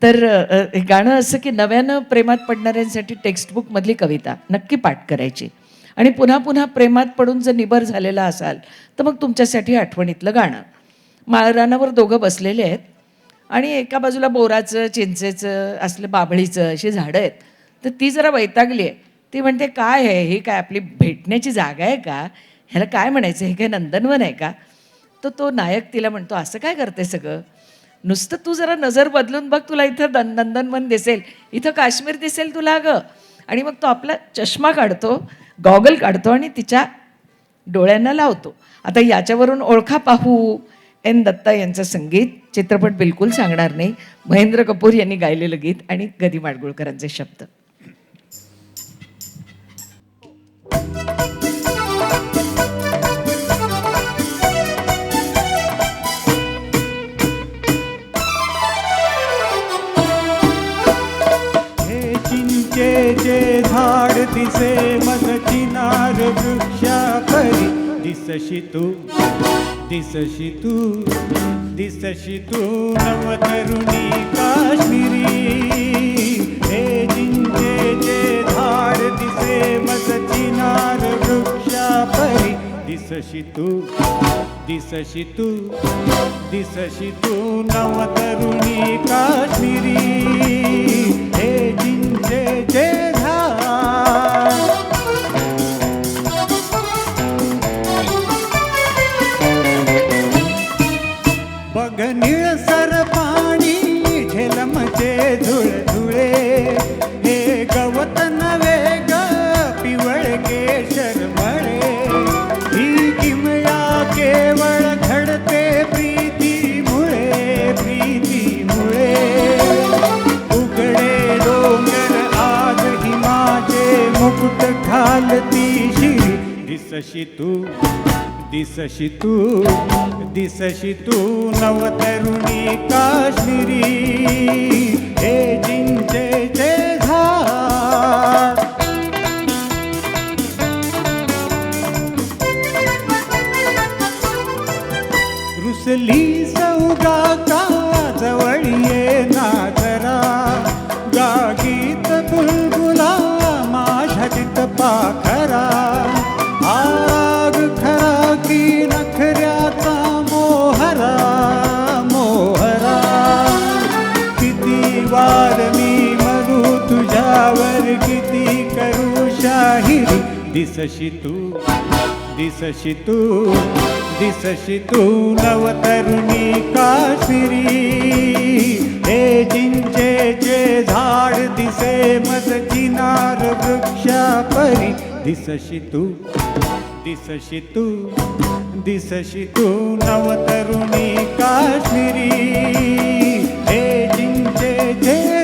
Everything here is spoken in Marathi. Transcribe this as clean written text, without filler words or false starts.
तर हे गाणं असं की नव्यानं प्रेमात पडणाऱ्यांसाठी टेक्स्टबुकमधली कविता नक्की पाठ करायची आणि पुन्हा पुन्हा प्रेमात पडून जर निबर झालेला असाल तर मग तुमच्यासाठी आठवणीतलं गाणं. माळरानावर दोघं बसलेले आहेत आणि एका बाजूला बोराचं, चिंचेचं, असलं बाभळीचं अशी झाडं आहेत. तर ती जरा वैतागली आहे. ती म्हणते, "काय आहे? ही काय आपली भेटण्याची जागा आहे का? ह्याला काय म्हणायचं? हे काय नंदनवन आहे का?" तर तो नायक तिला म्हणतो, "असं काय करते सगळं? नुसतं तू जरा नजर बदलून बघ, तुला इथं नंदनवन दिसेल, इथं काश्मीर दिसेल तुला गं." आणि मग तो आपला चष्मा काढतो, गॉगल काढतो आणि तिच्या डोळ्यांना लावतो. आता याच्यावरून ओळखा पाहू. एन दत्ता यांचं संगीत, चित्रपट बिलकुल सांगणार नाही. महेंद्र कपूर यांनी गायलेलं गीत आणि ग. दी. माडगुळकरांचे शब्द. हे चिंचेचे झाड दिसे मज चिनार वृक्षा परी दिसशी तू दिसशी तू दिसशी तू नवतरुणी काश्मीरी. हे चिंचेचे झाड दिसे मज चिनार वृक्षा परी दिसशी तू दिसशी तू दिसशी तू नवतरुणी काश्मीरी. हे चिंचेचे झाड बघ निळसर पाणी झेलमचे झुळझुळे. हे गवत नवे ग पिवळ केशर मळे. ही किमया केवळ घडते प्रीतीमुळे प्रीतीमुळे. उघडे डोंगर आज हिमाचे मुकुट घालती शिरी. दिसशी तू दिसशी तू दिसशी तू नवतरुणी काश्मीरी. हे चिंचेचे झाड रुसली सौगा का जवळ ये ना जरा. गागीत बुलबुला माझ्या चित पाखरा. आग खरा की नखऱ्याचा मोहरा मोहरा. किती वार मी मरू तुझ्यावर किती करू शाहिरी. दिसशी तू दिसशी तू दिसशी तू नवतरुणी काश्मीरी. हे चिंचेचे झाड दिसे मज चिनार वृक्षा परी दिसशी तू दिसशी तू दिसशी तू नवतरुणी काश्मीरी. हे चिंचेचे